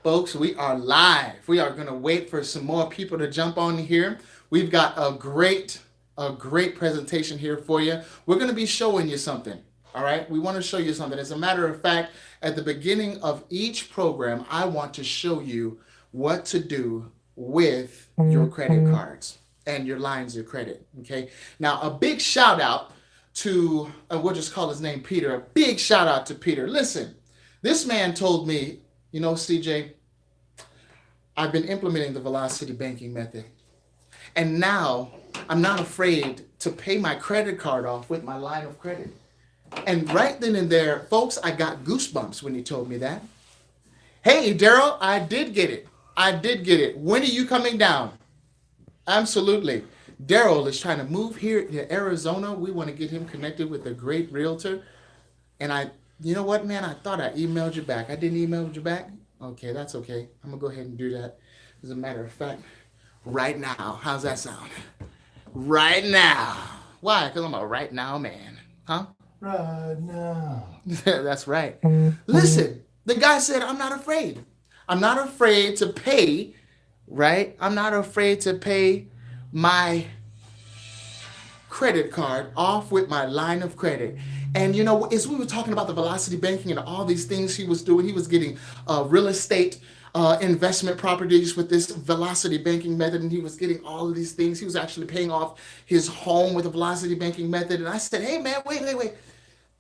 Folks, we are live. We are going to wait for some more people to jump on here. We've got a great presentation here for you. We're going to be showing you something. All right? We want to show you something. As a matter of fact, at the beginning of each program, I want to show you what to do with your credit cards and your lines of credit. Okay? Now, a big shout out to, we'll just call his name Peter. A big shout out to Peter. Listen, this man told me, CJ, I've been implementing the velocity banking method. And now I'm not afraid to pay my credit card off with my line of credit. And right then and there, folks, I got goosebumps when he told me that. Hey, Daryl, I did get it. I did get it. When are you coming down? Absolutely. Daryl is trying to move here to Arizona. We want to get him connected with a great realtor. And you know what, man? I thought I emailed you back. I didn't email you back? Okay, that's okay. I'm going to go ahead and do that. As a matter of fact, right now. How's that sound? Right now. Why? Because I'm a right now man. Huh? Right now. That's right. Listen, the guy said, I'm not afraid. I'm not afraid to pay, right? I'm not afraid to pay my credit card off with my line of credit. And as we were talking about the velocity banking and all these things he was doing, he was getting real estate investment properties with this velocity banking method, and he was getting all of these things. He was actually paying off his home with the velocity banking method. And I said, hey man, wait.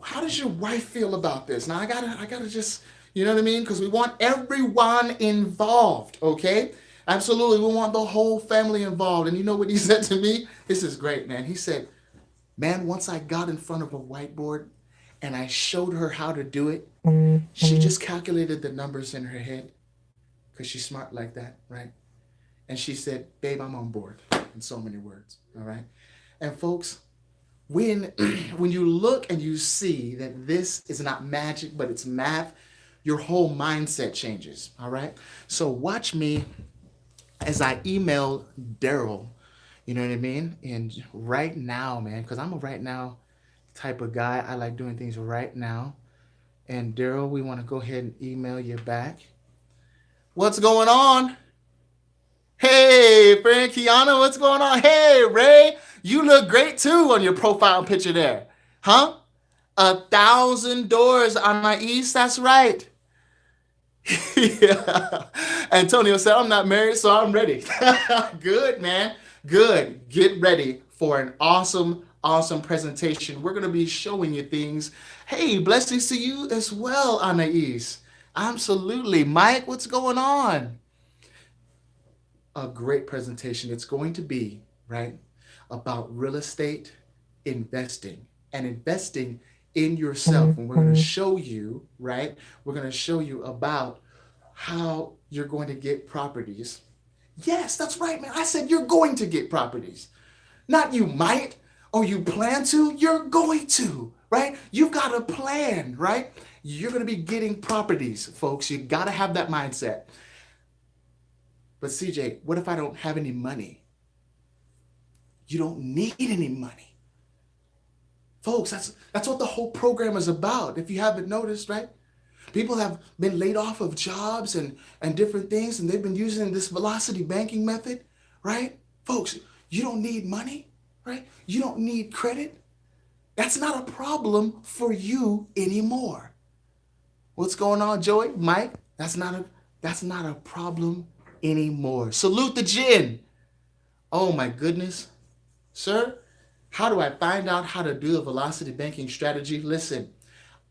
How does your wife feel about this? Now I gotta just, you know what I mean? Because we want everyone involved, okay? Absolutely, we want the whole family involved. And you know what he said to me? This is great, man. He said, man, once I got in front of a whiteboard and I showed her how to do it, she just calculated the numbers in her head because she's smart like that, right? And she said, babe, I'm on board, in so many words, all right? And folks, when when you look and you see that this is not magic, but it's math, your whole mindset changes, all right? So watch me as I email Daryl, you know what I mean? And right now, man, because I'm a right now type of guy. I like doing things right now. And Daryl, we want to go ahead and email you back. What's going on? Hey, friend Kiana, what's going on? Hey, Ray, you look great too on your profile picture there. Huh? 1,000 doors on my east, that's right. Yeah. Antonio said, I'm not married, so I'm ready. Good, man. Good. Get ready for an awesome presentation. We're going to be showing you things. Hey, blessings to you as well, Anais. Absolutely. Mike, what's going on? A great presentation. It's going to be, right, about real estate investing and investing in yourself. And we're going to show you, right? We're going to show you about how you're going to get properties. Yes, that's right, man. I said you're going to get properties. Not you might or you plan to, you're going to, right? You've got a plan, right? You're going to be getting properties, folks. You got to have that mindset. But CJ, what if I don't have any money? You don't need any money. Folks, that's what the whole program is about. If you haven't noticed, right? People have been laid off of jobs and different things, and they've been using this velocity banking method, right? Folks, you don't need money, right? You don't need credit. That's not a problem for you anymore. What's going on, Joey? Mike? That's not a problem anymore. Salute the gin. Oh my goodness. Sir, how do I find out how to do a velocity banking strategy? Listen,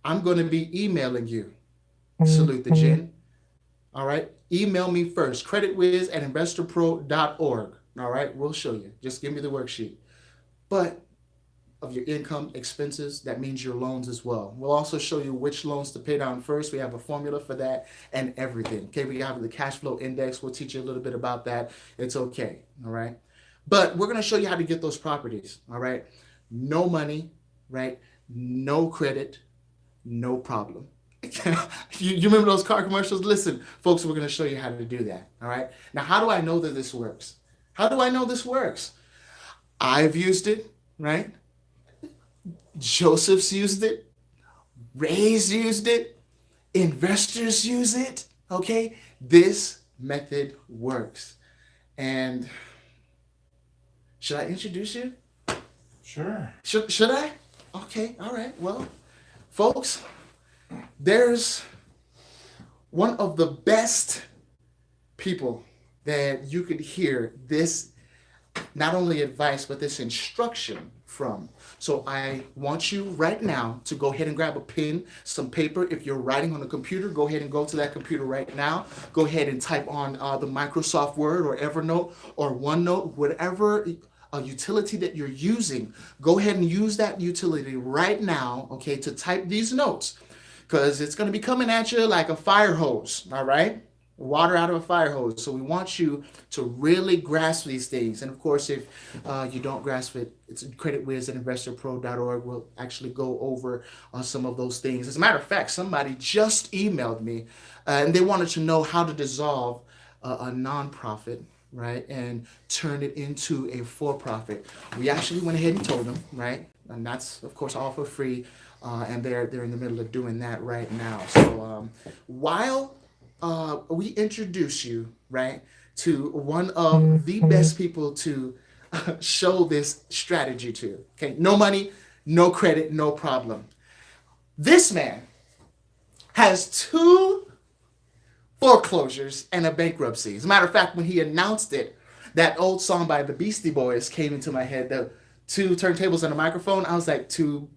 I'm going to be emailing you. Salute the gin. All right. Email me first, creditwiz at investorpro.org. All right. We'll show you. Just give me the worksheet. But of your income, expenses, that means your loans as well. We'll also show you which loans to pay down first. We have a formula for that and everything. Okay, we have the cash flow index. We'll teach you a little bit about that. It's okay, all right? But we're going to show you how to get those properties, all right? No money, right? No credit, no problem. You remember those car commercials? Listen, folks, we're going to show you how to do that, all right? Now, how do I know that this works? How do I know this works? I've used it, right? Joseph's used it. Ray's used it. Investors use it. Okay, this method works. And should I introduce you? Sure. Should I? Okay, all right. Well, folks, there's one of the best people that you could hear this not only advice but this instruction from. So I want you right now to go ahead and grab a pen, some paper. If you're writing on a computer, go ahead and go to that computer right now. Go ahead and type on the Microsoft Word or Evernote or OneNote, whatever utility that you're using. Go ahead and use that utility right now, okay, to type these notes, because it's going to be coming at you like a fire hose, all right? Water out of a fire hose. So we want you to really grasp these things. And of course, if you don't grasp it, it's CreditWiz at investorpro.org. We'll actually go over some of those things. As a matter of fact, somebody just emailed me and they wanted to know how to dissolve a nonprofit, right, and turn it into a for-profit. We actually went ahead and told them, right, and that's of course all for free, and they're in the middle of doing that right now. So while we introduce you, right, to one of the best people to show this strategy to. Okay, no money, no credit, no problem. This man has two foreclosures and a bankruptcy. As a matter of fact, when he announced it, that old song by the Beastie Boys came into my head. The two turntables and a microphone. I was like, two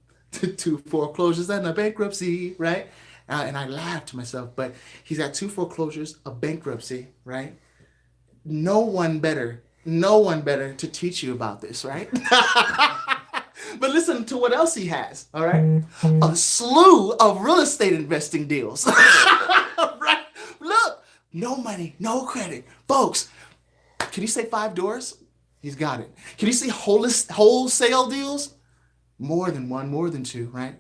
foreclosures and a bankruptcy, right? And I laughed to myself, but he's got two foreclosures, a bankruptcy, right? No one better to teach you about this, right? But listen to what else he has, all right? A slew of real estate investing deals, right? Look, no money, no credit. Folks, can you say 5 doors? He's got it. Can you say wholesale deals? More than one, more than two, right?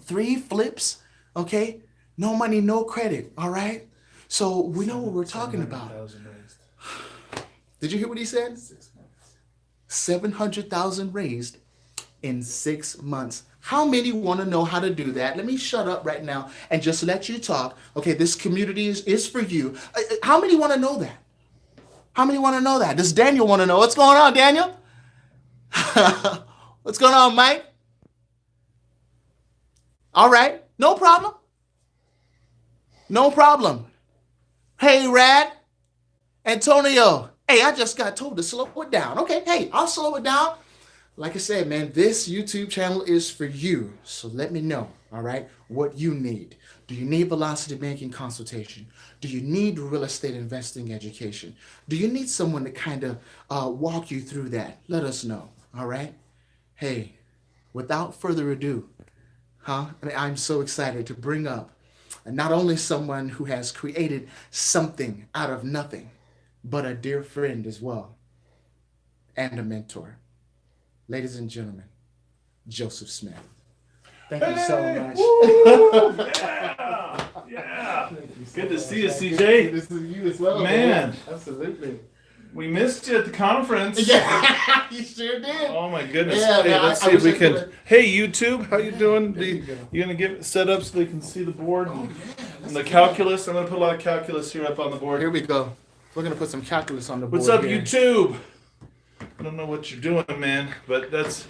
3 flips. Okay, no money, no credit. All right, so we know what we're talking about. Did you hear what he said? 700,000 raised in 6 months. How many want to know how to do that? Let me shut up right now and just let you talk. Okay, this community is for you. How many want to know that? How many want to know that? Does Daniel want to know? What's going on, Daniel? What's going on, Mike? All right. No problem. No problem. Hey, Rad. Antonio. Hey, I just got told to slow it down. Okay, hey, I'll slow it down. Like I said, man, this YouTube channel is for you. So let me know, all right, what you need. Do you need velocity banking consultation? Do you need real estate investing education? Do you need someone to kind of walk you through that? Let us know, all right? Hey, without further ado, I'm so excited to bring up not only someone who has created something out of nothing, but a dear friend as well, and a mentor. Ladies and gentlemen, Joseph Smith. Thank you so much. Woo! Yeah. Good to see you, CJ. Good to see you as well, Man. Absolutely. We missed you at the conference. Yeah, you sure did. Oh my goodness. Yeah, Hey, man, let's I see if we wish I can. could've- Hey, YouTube, how you doing? There you go. You gonna get it set up so they can see the board and, Let's and the do calculus? I'm gonna put a lot of calculus here up on the it. board. Here we go. We're gonna put some calculus on the board. What's up, here. YouTube? I don't know what you're doing, man, but that's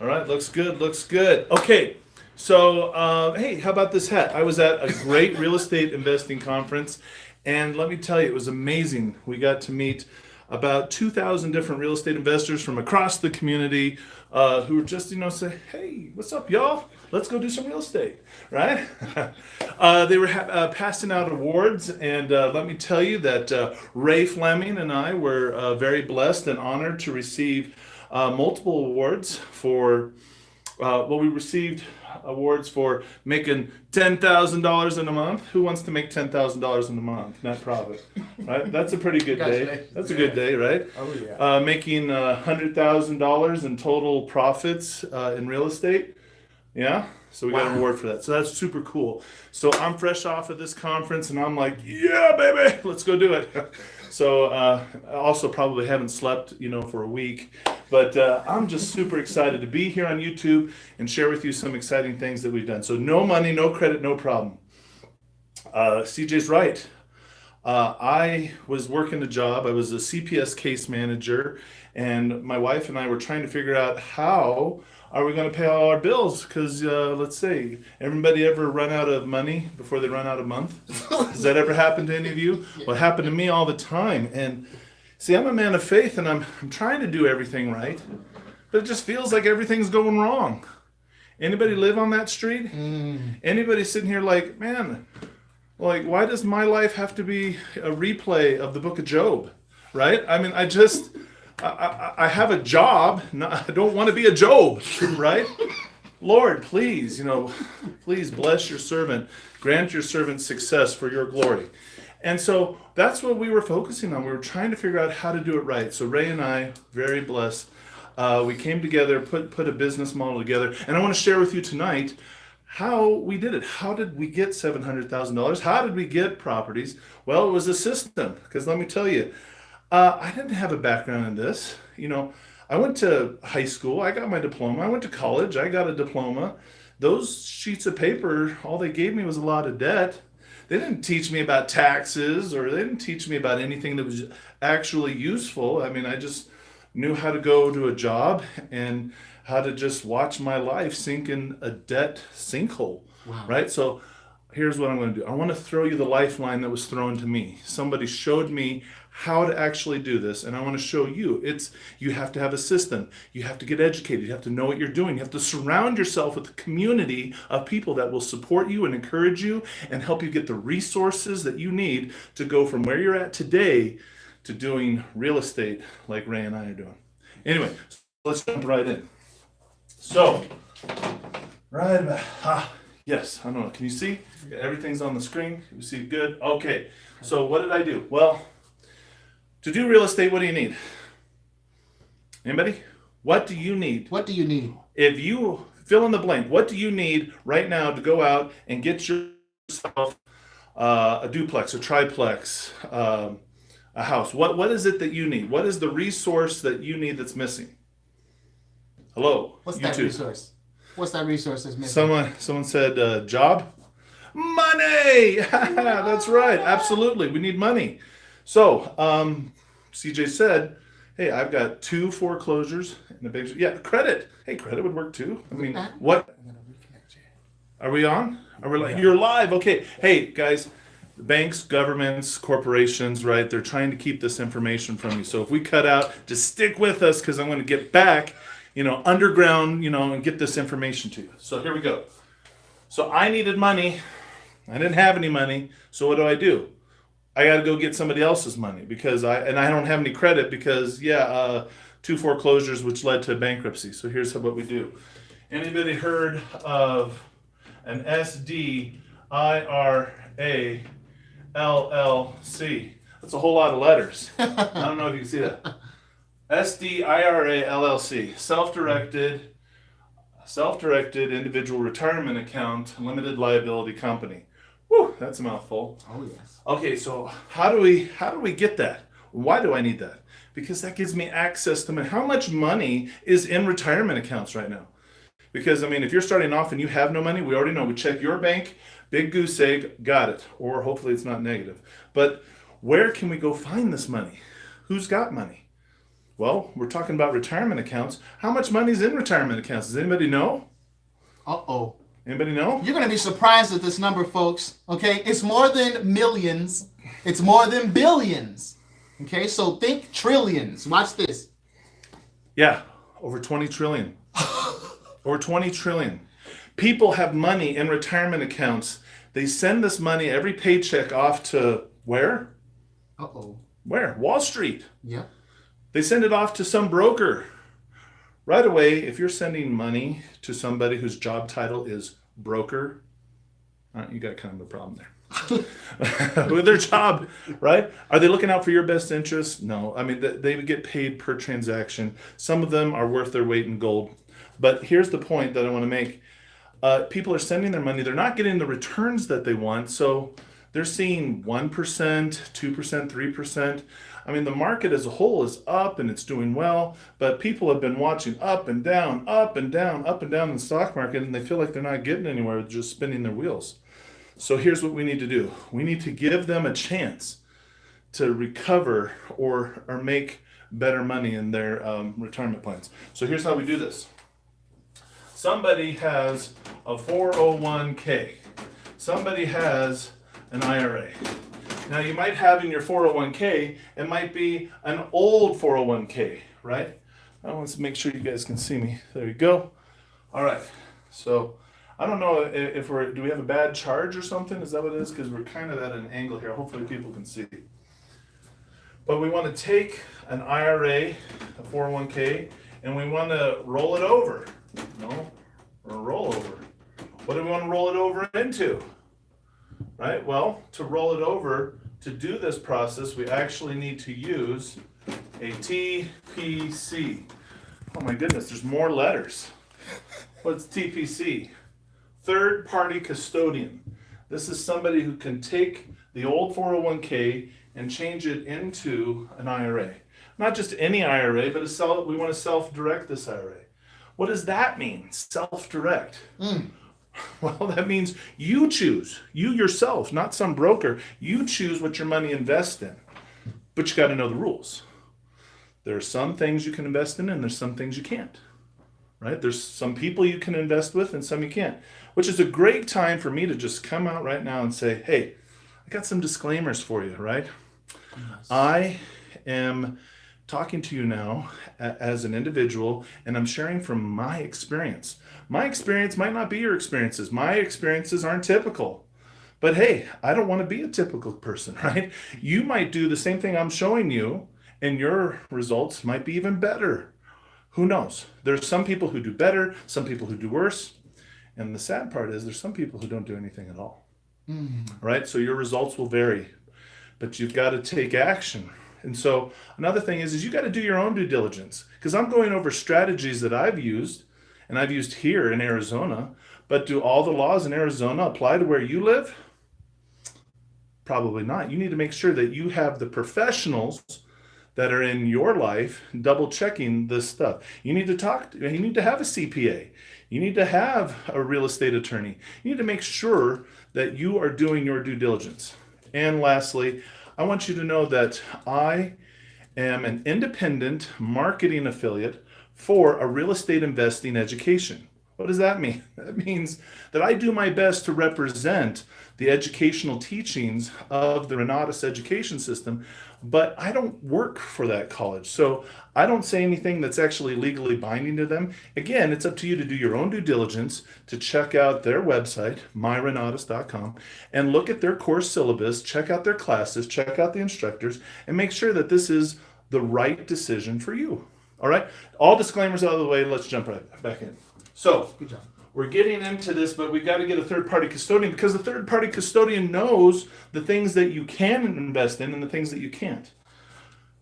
all right. Looks good. Looks good. Okay. So, hey, how about this hat? I was at a great real estate investing conference, and let me tell you, it was amazing. We got to meet about 2,000 different real estate investors from across the community who were just, say, hey, what's up, y'all? Let's go do some real estate, right? They were passing out awards, and let me tell you that Ray Fleming and I were very blessed and honored to receive multiple awards for, we received awards for making $10,000 in a month. Who wants to make $10,000 in a month? Net profit, right? That's a pretty good day. Congratulations. That's a good day, right? Oh yeah. Making $100,000 in total profits in real estate. Yeah. So we got an Wow. award for that. So that's super cool. So I'm fresh off of this conference and I'm like, yeah, baby, let's go do it. So I also probably haven't slept, for a week. But I'm just super excited to be here on YouTube and share with you some exciting things that we've done. So no money, no credit, no problem. CJ's right. I was working a job. I was a CPS case manager, and my wife and I were trying to figure out how are we going to pay all our bills? Because let's say, everybody ever run out of money before they run out of month? Does that ever happen to any of you? Well, it happened to me all the time. And see, I'm a man of faith, and I'm trying to do everything right, but it just feels like everything's going wrong. Anybody live on that street? Anybody sitting here like, man, like, why does my life have to be a replay of the book of Job? Right? I mean, I have a job. I don't want to be a Job, right? Lord, please, please bless your servant. Grant your servant success for your glory. And so that's what we were focusing on. We were trying to figure out how to do it right. So Ray and I, very blessed, we came together, put a business model together. And I want to share with you tonight how we did it. How did we get $700,000? How did we get properties? Well, it was a system. Because let me tell you, I didn't have a background in this. I went to high school. I got my diploma. I went to college. I got a diploma. Those sheets of paper, all they gave me was a lot of debt. They didn't teach me about taxes, or they didn't teach me about anything that was actually useful. I mean, I just knew how to go to a job and how to just watch my life sink in a debt sinkhole. Wow. Right? So here's what I'm going to do. I want to throw you the lifeline that was thrown to me. Somebody showed me how to actually do this, and I want to show you. You have to have a system. You have to get educated. You have to know what you're doing. You have to surround yourself with a community of people that will support you and encourage you and help you get the resources that you need to go from where you're at today to doing real estate like Ray and I are doing. Anyway, let's jump right in. So, right about, yes, I don't know, can you see? Everything's on the screen, you see good? Okay, so what did I do? Well, to do real estate, what do you need? Anybody? What do you need? What do you need? If you fill in the blank, what do you need right now to go out and get yourself a duplex, a triplex, a house? What is it that you need? What is the resource that you need that's missing? Hello, What's you that two. resource? What's that resource that's missing? Someone said job? Money! That's right, absolutely. We need money. So, CJ said, hey, I've got 2 foreclosures and a big, yeah, credit. Hey, credit would work too. I mean, what? I'm gonna reconnect you. Are we on? Are we like, you're live? Okay. Hey, guys, banks, governments, corporations, right? They're trying to keep this information from you. So if we cut out, just stick with us because I'm going to get back, underground, and get this information to you. So here we go. So I needed money. I didn't have any money. So what do? I got to go get somebody else's money because I don't have any credit because 2 foreclosures which led to bankruptcy. So here's what we do. Anybody heard of an SDIRA LLC? That's a whole lot of letters. I don't know if you can see that. SDIRA LLC, self-directed individual retirement account, limited liability company. Whew, that's a mouthful. Oh yes. Okay, so how do we get that? Why do I need that? Because that gives me access to money. How much money is in retirement accounts right now? Because if you're starting off and you have no money, we already know. We check your bank, big goose egg, got it. Or hopefully it's not negative. But where can we go find this money? Who's got money? Well, we're talking about retirement accounts. How much money is in retirement accounts? Does anybody know? Uh-oh. Anybody know? You're going to be surprised at this number, folks. Okay? It's more than millions. It's more than billions. Okay? So think trillions. Watch this. Yeah, over 20 trillion. Over 20 trillion. People have money in retirement accounts. They send this money, every paycheck, off to where? Uh-oh. Where? Wall Street. Yep. They send it off to some broker. Right away, if you're sending money to somebody whose job title is broker, you got kind of a problem there. With their job, right? Are they looking out for your best interests? No. They would get paid per transaction. Some of them are worth their weight in gold. But here's the point that I want to make. People are sending their money. They're not getting the returns that they want. So they're seeing 1%, 2%, 3%. The market as a whole is up and it's doing well, but people have been watching up and down, up and down, up and down in the stock market, and they feel like they're not getting anywhere, just spinning their wheels. So here's what we need to do. We need to give them a chance to recover or make better money in their retirement plans. So here's how we do this. Somebody has a 401k. Somebody has an IRA. Now you might have in your 401k, it might be an old 401k, right? I want to make sure you guys can see me. There you go. All right. So I don't know if do we have a bad charge or something? Is that what it is? Because we're kind of at an angle here. Hopefully people can see. But we want to take an IRA, a 401k, and we want to roll it over. No, or roll over. What do we want to roll it over into? Right? Well, to roll it over, to do this process, we actually need to use a TPC. Oh my goodness, there's more letters. What's TPC? Third party custodian. This is somebody who can take the old 401k and change it into an IRA. Not just any IRA, but we want to self-direct this IRA. What does that mean, self-direct? Well, that means you choose, you yourself, not some broker. You choose what your money invests in, but you got to know the rules. There are some things you can invest in and there's some things you can't, right? There's some people you can invest with and some you can't, which is a great time for me to just come out right now and say, hey, I got some disclaimers for you, right? Yes. I am talking to you now as an individual, and I'm sharing from my experience. My experience might not be your experiences. My experiences aren't typical. But hey, I don't want to be a typical person, right? You might do the same thing I'm showing you, and your results might be even better. Who knows? There's some people who do better, some people who do worse. And the sad part is there's some people who don't do anything at all. Right? So your results will vary, but you've got to take action. And so another thing is you got to do your own due diligence, because I'm going over strategies that I've used and I've used here in Arizona, but do all the laws in Arizona apply to where you live? Probably not. You need to make sure that you have the professionals that are in your life double checking this stuff. You need to have a CPA. You need to have a real estate attorney. You need to make sure that you are doing your due diligence. And lastly, I want you to know that I am an independent marketing affiliate for a real estate investing education. What does that mean? That means that I do my best to represent the educational teachings of the Renatus education system, but I don't work for that college. So I don't say anything that's actually legally binding to them. Again, it's up to you to do your own due diligence, to check out their website, myrenatus.com, and look at their course syllabus, check out their classes, check out the instructors, and make sure that this is the right decision for you. All right? All disclaimers out of the way. Let's jump right back in. So, Good job. We're getting into this, but we've got to get a third-party custodian, because the third-party custodian knows the things that you can invest in and the things that you can't.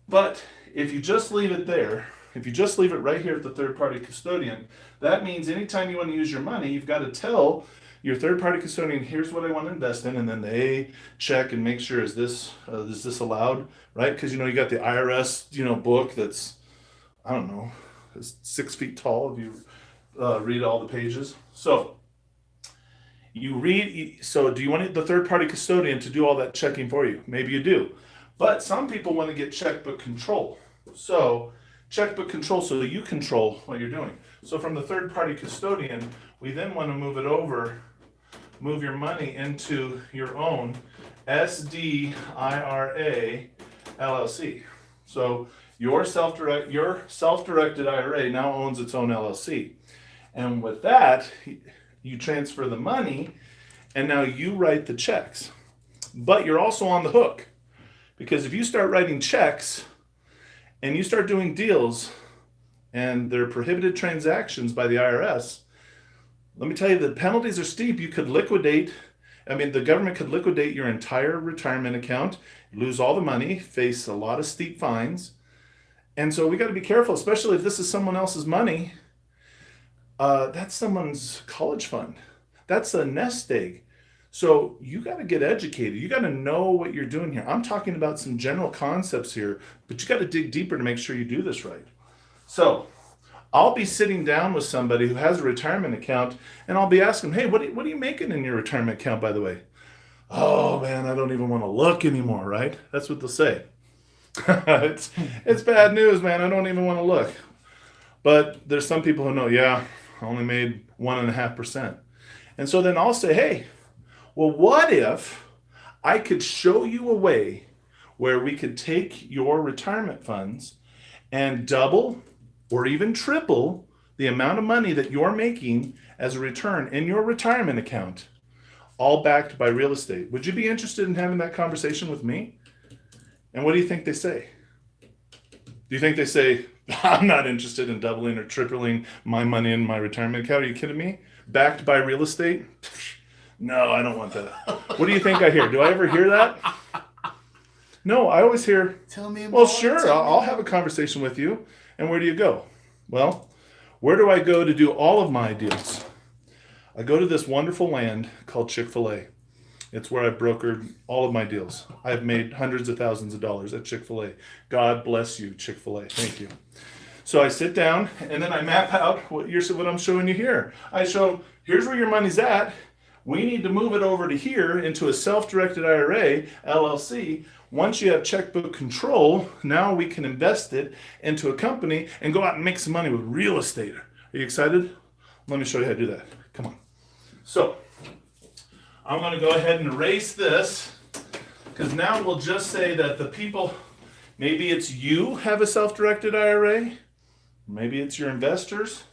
But if you just leave it there, if you just leave it right here at the third-party custodian, that means anytime you want to use your money, you've got to tell your third-party custodian, here's what I want to invest in, and then they check and make sure, is this allowed, right? Because, you got the IRS, book that's, I don't know, it's 6 feet tall if you read all the pages. So do you want the third-party custodian to do all that checking for you? Maybe you do. But some people want to get checkbook control. So checkbook control, so you control what you're doing. So from the third-party custodian, we then want to move your money into your own SDIRA LLC. So your self-directed IRA now owns its own LLC. And with that, you transfer the money, and now you write the checks. But you're also on the hook, because if you start writing checks and you start doing deals and they're prohibited transactions by the IRS, let me tell you, the penalties are steep. You could the government could liquidate your entire retirement account, lose all the money, face a lot of steep fines. And so we got to be careful, especially if this is someone else's money. That's someone's college fund. That's a nest egg. So you got to get educated. You got to know what you're doing here. I'm talking about some general concepts here, but you got to dig deeper to make sure you do this right. So I'll be sitting down with somebody who has a retirement account, and I'll be asking, hey, what are you making in your retirement account, by the way? oh man, I don't even want to look anymore, right? That's what they'll say. it's bad news, man. I don't even want to look. But there's some people who know, yeah, I only made 1.5%. And so then I'll say, hey, well, what if I could show you a way where we could take your retirement funds and double or even triple the amount of money that you're making as a return in your retirement account, all backed by real estate? Would you be interested in having that conversation with me? And what do you think they say? Do you think they say, I'm not interested in doubling or tripling my money in my retirement account? Are you kidding me? Backed by real estate? No, I don't want that. What do you think I hear? Do I ever hear that? No, I always hear, Tell me more. well, sure, I'll have a conversation with you. And where do you go? Well, where do I go to do all of my deals? I go to this wonderful land called Chick-fil-A. It's where I've brokered all of my deals. I've made hundreds of thousands of dollars at Chick-fil-A. God bless you, Chick-fil-A. Thank you. So I sit down and then I map out what I'm showing you here. I show, here's where your money's at. We need to move it over to here into a self-directed IRA, LLC. Once you have checkbook control, now we can invest it into a company and go out and make some money with real estate. Are you excited? Let me show you how to do that. Come on. So I'm going to go ahead and erase this, because now we'll just say that the people, maybe it's you have a self-directed IRA, maybe it's your investors,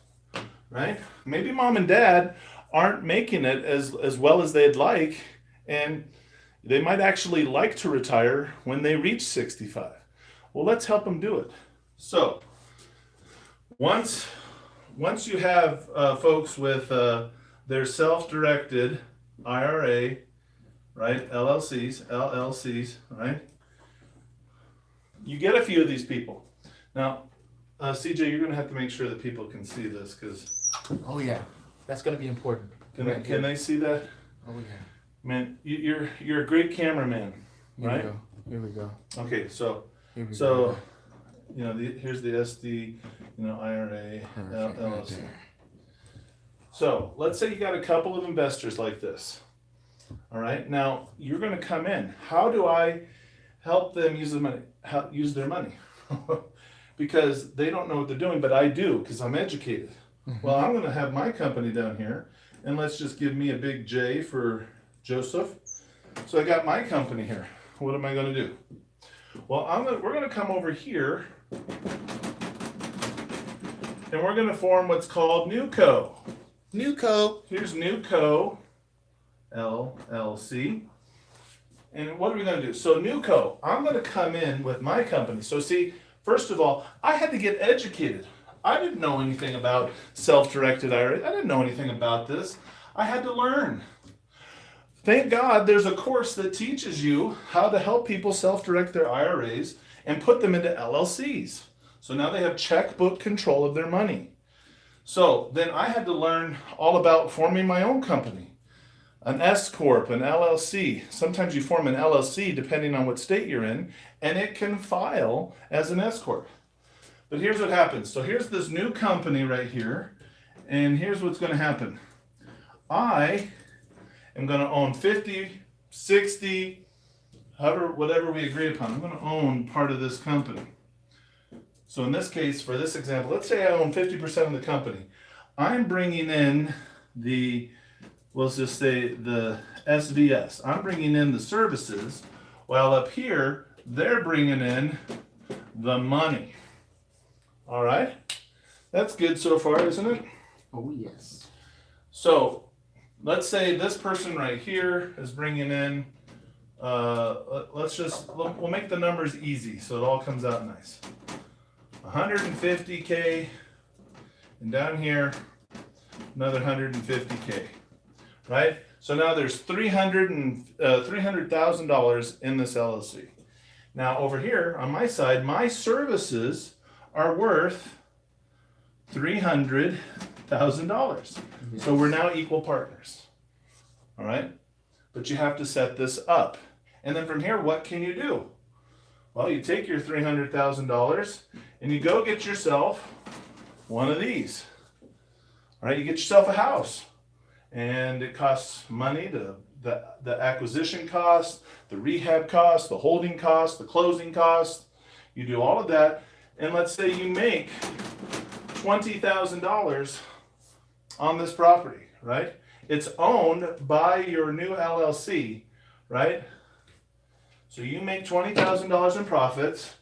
right? Maybe mom and dad aren't making it as well as they'd like, and they might actually like to retire when they reach 65. Well, let's help them do it. So once you have folks with their self-directed IRA, right? LLCs, right? You get a few of these people. Now, CJ, you're going to have to make sure that people can see this, because Oh yeah, that's gonna be important. can they see that? Oh yeah. Man, you're a great cameraman, right? Here we go. Okay, so Here we so go. you know here's the SD, IRA, Perfect, right LLC. there. So let's say you got a couple of investors like this. All right, now you're going to come in. How do I help them use the money? Use their money? Because they don't know what they're doing, but I do, because I'm educated. Well, I'm going to have my company down here, and let's just give me a big J for Joseph. So I got my company here. What am I going to do? Well, we're going to come over here, and we're going to form what's called NewCo. NewCo. Here's NewCo, LLC. And what are we going to do? So NewCo, I'm going to come in with my company. So see, first of all, I had to get educated. I didn't know anything about self-directed IRA. I didn't know anything about this. I had to learn. Thank God there's a course that teaches you how to help people self-direct their IRAs and put them into LLCs. So now they have checkbook control of their money. So then I had to learn all about forming my own company. An S Corp, an LLC. Sometimes you form an LLC depending on what state you're in, and it can file as an S Corp. But here's what happens. So here's this new company right here, and here's what's going to happen. I am going to own 50, 60, whatever we agree upon. I'm going to own part of this company. So in this case, for this example, let's say I own 50% of the company. I'm bringing in let's just say the SVS. I'm bringing in the services, while up here, they're bringing in the money. All right? That's good so far, isn't it? Oh yes. So let's say this person right here is bringing in, we'll make the numbers easy so it all comes out nice. 150K, and down here, another 150K, right? So now there's $300,000 in this LLC. Now over here on my side, my services are worth $300,000. So we're now equal partners, all right? But you have to set this up. And then from here, what can you do? Well, you take your $300,000 and you go get yourself one of these. All right, you get yourself a house, and it costs money to the acquisition cost, the rehab cost, the holding cost, the closing cost. You do all of that, and let's say you make $20,000 on this property, right? It's owned by your new LLC, right? So you make $20,000 in profits,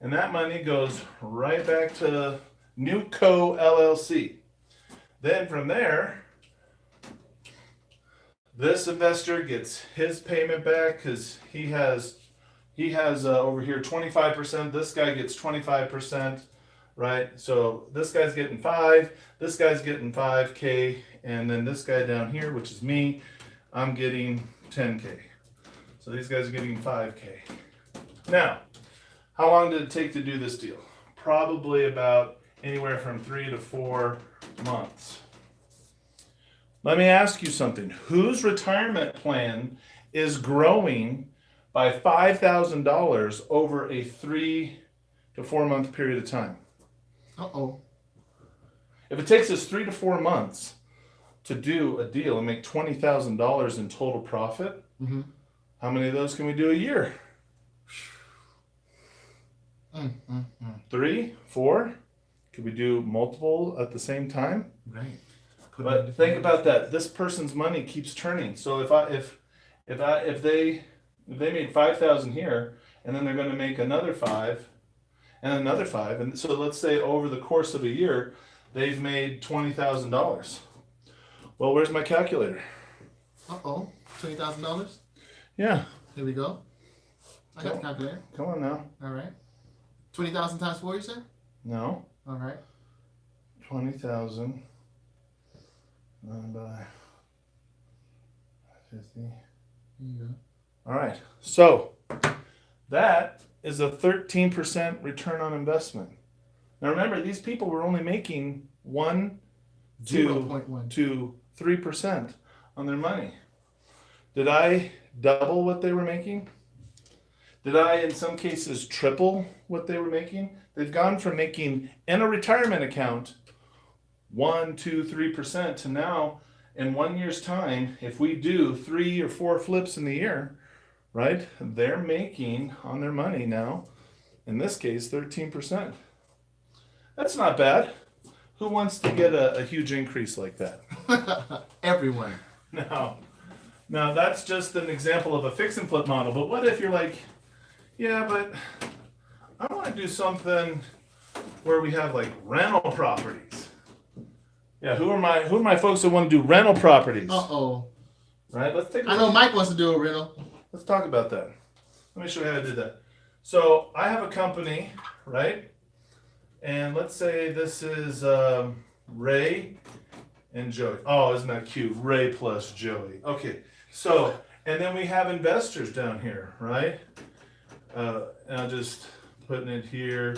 and that money goes right back to Newco LLC. Then from there, this investor gets his payment back because he has over here 25%. This guy gets 25%, right? So this guy's getting 5, this guy's getting 5K, and then this guy down here, which is me, I'm getting 10K. So these guys are getting 5K. Now, how long did it take to do this deal? Probably about anywhere from 3 to 4 months. Let me ask you something. Whose retirement plan is growing by $5,000 over a 3 to 4 month period of time? Uh-oh. If it takes us 3 to 4 months to do a deal and make $20,000 in total profit, Mm-hmm. how many of those can we do a year? 3, 4? Could we do multiple at the same time? Right. But think about that. This person's money keeps turning. So if they made 5,000 here, and then they're going to make another 5, and another 5, and so let's say over the course of a year, they've made $20,000. Well, where's my calculator? Uh-oh. $20,000? Yeah, Here we go. I got the calculator. come on now. All right. 20,000 times 4, you said? No, All right. 20,000 divided by 50. Here you go. All right, so that is a 13% return on investment. Now remember, these people were only making 1 0.1. to 3% on their money. Did I double what they were making? Did I, in some cases, triple what they were making? They've gone from making in a retirement account 1, 2, 3% to now, in 1 year's time, if we do 3 or 4 flips in the year, right, they're making on their money now, in this case, 13%. That's not bad. Who wants to get a huge increase like that? Everyone. Now, that's just an example of a fix and flip model. But what if you're like, yeah, but I want to do something where we have like rental properties. Yeah, who are my folks that want to do rental properties? Uh-oh. Right? Let's take a I know Mike wants to do a riddle. Let's talk about that. Let me show you how to do that. So I have a company, right? And let's say this is Ray and Joey. Oh, isn't that cute? Ray plus Joey. Okay. So, and then we have investors down here, right? And I'm just putting it here.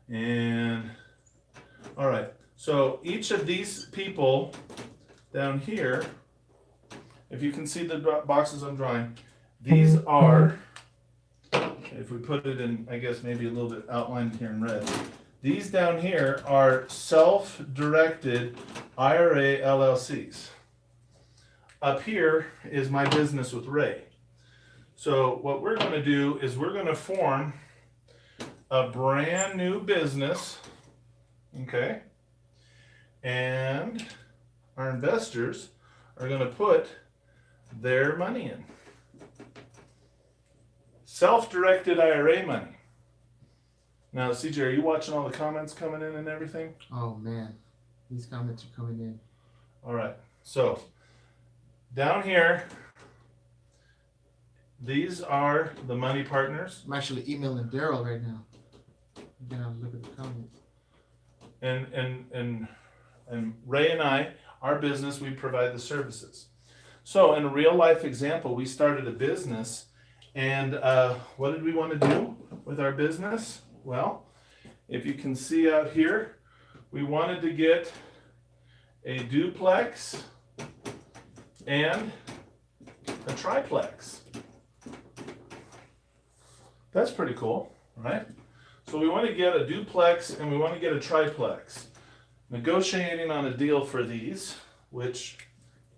And, all right. So each of these people down here, if you can see the boxes I'm drawing, these are, if we put it in, I guess maybe a little bit outlined here in red, these down here are self-directed IRA LLCs. Up here is my business with Ray. So what we're going to do is we're going to form a brand new business, okay? And our investors are going to put their money in. Self-directed IRA money. Now, CJ, are you watching all the comments coming in and everything? Oh, man. These comments are coming in. All right. So, down here, these are the money partners. I'm actually emailing Daryl right now. I'm gonna look at the comments. And Ray and I, our business, we provide the services. So, in a real life example, we started a business, and what did we want to do with our business? Well, if you can see out here, we wanted to get a duplex and a triplex. That's pretty cool, right? So we want to get a duplex and we want to get a triplex. Negotiating on a deal for these, which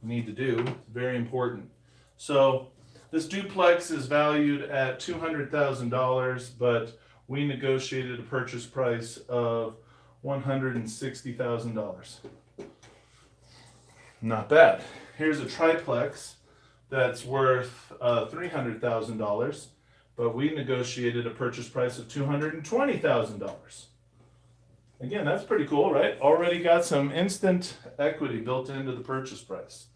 we need to do, very important. So this duplex is valued at $200,000, but we negotiated a purchase price of $160,000. Not bad. Here's a triplex that's worth $300,000, but we negotiated a purchase price of $220,000. Again, that's pretty cool, right? Already got some instant equity built into the purchase price.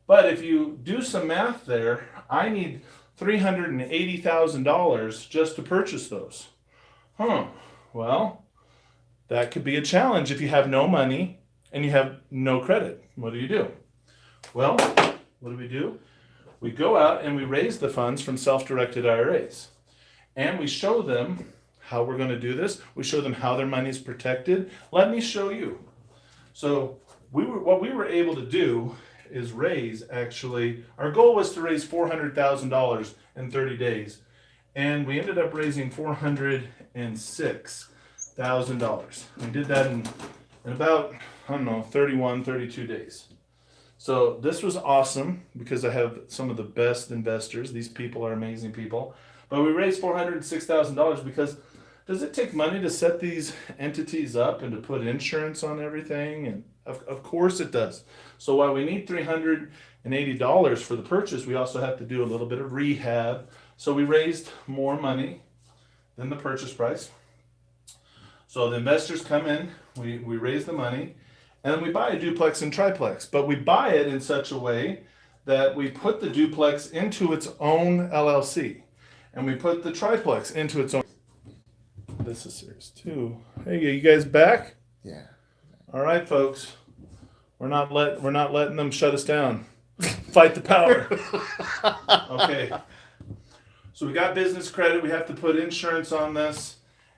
But if you do some math there, I need $380,000 just to purchase those. Well, that could be a challenge if you have no money and you have no credit. What do? Well, what do? We go out and we raise the funds from self-directed IRAs. And we show them how we're going to do this. We show them how their money is protected. Let me show you. So what we were able to do is raise, actually, our goal was to raise $400,000 in 30 days. And we ended up raising $406,000. We did that in about, 31, 32 days. So this was awesome because I have some of the best investors. These people are amazing people. But we raised $406,000 because does it take money to set these entities up and to put insurance on everything? And of course it does. So while we need $380 for the purchase, we also have to do a little bit of rehab. So we raised more money than the purchase price. So the investors come in, we raise the money, and then we buy a duplex and triplex. But we buy it in such a way that we put the duplex into its own LLC, and we put the triplex into its own. This is serious too. Hey, you guys back? Yeah. All right, folks. We're not letting them shut us down. Fight the power. Okay. So we got business credit. We have to put insurance on this.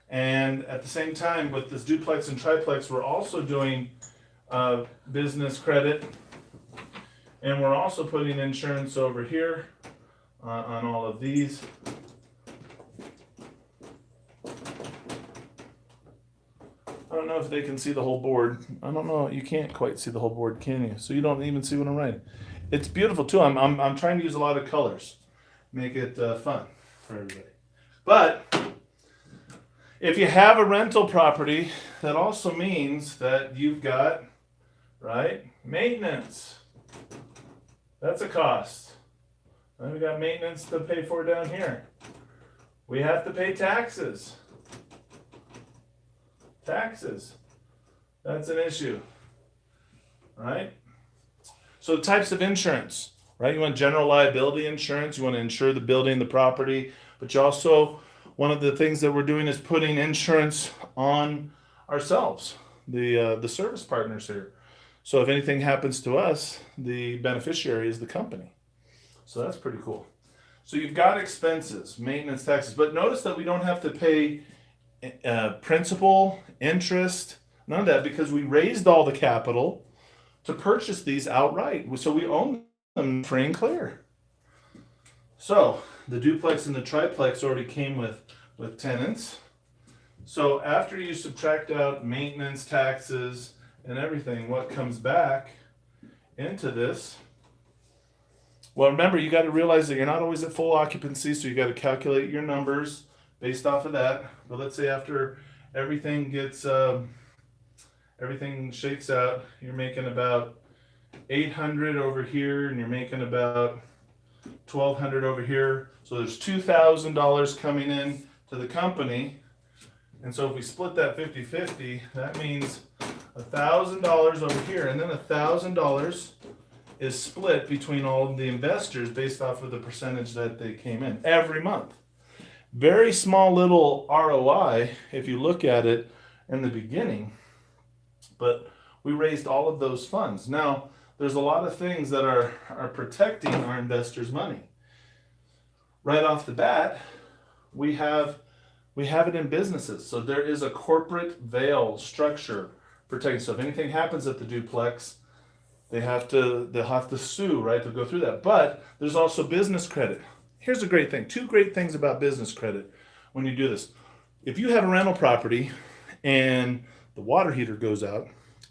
And at the same time, with this duplex and triplex, we're also doing business credit. And we're also putting insurance over here on all of these. I don't know if they can see the whole board. I don't know. You can't quite see the whole board, can you? So you don't even see what I'm writing. It's beautiful too. I'm trying to use a lot of colors, make it fun for everybody. But if you have a rental property, that also means that you've got, right, maintenance. That's a cost. Then we got maintenance to pay for down here. We have to pay taxes. Taxes. That's an issue, right? So types of insurance, right? You want general liability insurance. You want to insure the building, the property, but you also, one of the things that we're doing is putting insurance on ourselves, the service partners here. So if anything happens to us, the beneficiary is the company. So that's pretty cool. So you've got expenses, maintenance, taxes, but notice that we don't have to pay principal, interest, none of that, because we raised all the capital to purchase these outright. So we own them free and clear. So the duplex and the triplex already came with tenants. So after you subtract out maintenance, taxes, and everything, what comes back into this? Well, remember, you got to realize that you're not always at full occupancy, so you got to calculate your numbers based off of that. But let's say after everything gets, everything shakes out, you're making about 800 over here, and you're making about 1,200 over here. So there's $2,000 coming in to the company. And so if we split that 50-50, that means $1,000 over here, and then $1,000 is split between all of the investors based off of the percentage that they came in every month. Very small little ROI if you look at it in the beginning, but we raised all of those funds. Now, there's a lot of things that are protecting our investors' money. Right off the bat, we have it in businesses. So there is a corporate veil structure protecting. So if anything happens at the duplex, they'll have to sue, right? They'll go through that. But there's also business credit. Here's a great thing. Two great things about business credit when you do this. If you have a rental property and the water heater goes out,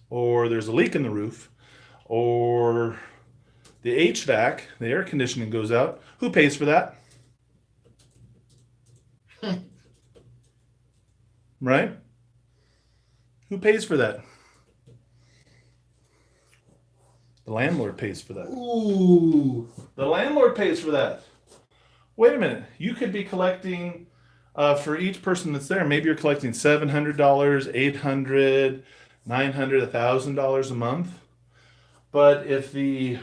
or there's a leak in the roof, or the HVAC, the air conditioning goes out. Who pays for that? Right? Who pays for that? The landlord pays for that. Ooh. The landlord pays for that. Wait a minute. You could be collecting for each person that's there. Maybe you're collecting $700, $800, $900, $1,000 a month. But if the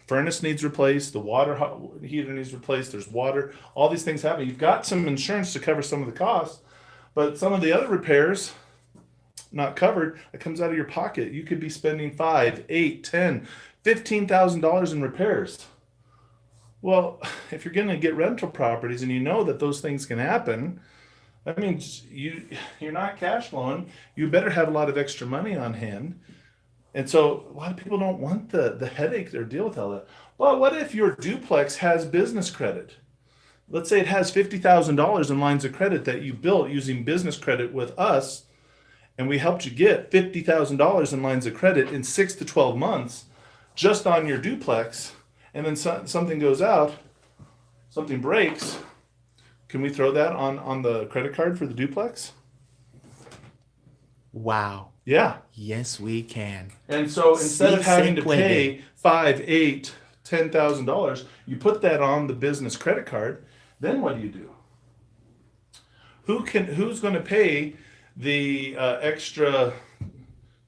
furnace needs replaced, the water heater needs replaced, there's water, all these things happen. You've got some insurance to cover some of the costs, but some of the other repairs not covered, it comes out of your pocket. You could be spending $5, $8, $10, $15,000 in repairs. Well, if you're going to get rental properties and you know that those things can happen, that means you're not cash flowing. You better have a lot of extra money on hand. And so a lot of people don't want the headache or deal with all that. Well, what if your duplex has business credit? Let's say it has $50,000 in lines of credit that you built using business credit with us, and we helped you get $50,000 in lines of credit in 6 to 12 months just on your duplex, and then something goes out, something breaks. Can we throw that on the credit card for the duplex? Wow. Yeah. Yes, we can. And so instead of having to puede. pay $5, $8, $10,000, you put that on the business credit card. Then what do? Who's going to pay the extra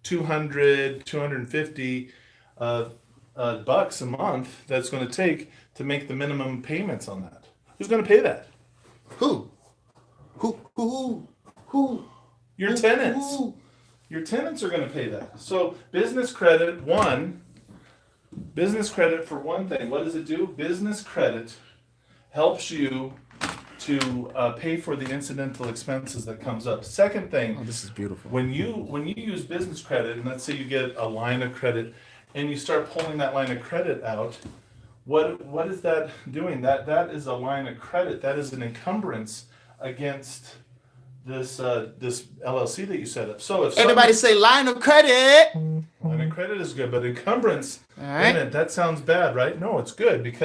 200, 250 bucks a month that's going to take to make the minimum payments on that? Who's going to pay that? Who? Your tenants. Who? Your tenants are going to pay that. So business credit for one thing, what does it do? Business credit helps you to pay for the incidental expenses that comes up. Second thing, Oh, this is beautiful. when you use business credit, and let's say you get a line of credit and you start pulling that line of credit out, what is that doing? That is a line of credit. That is an encumbrance against this LLC that you set up. So if Everybody say line of credit. line of credit is good, but encumbrance, All wait a right. minute, that sounds bad, right? No, it's good because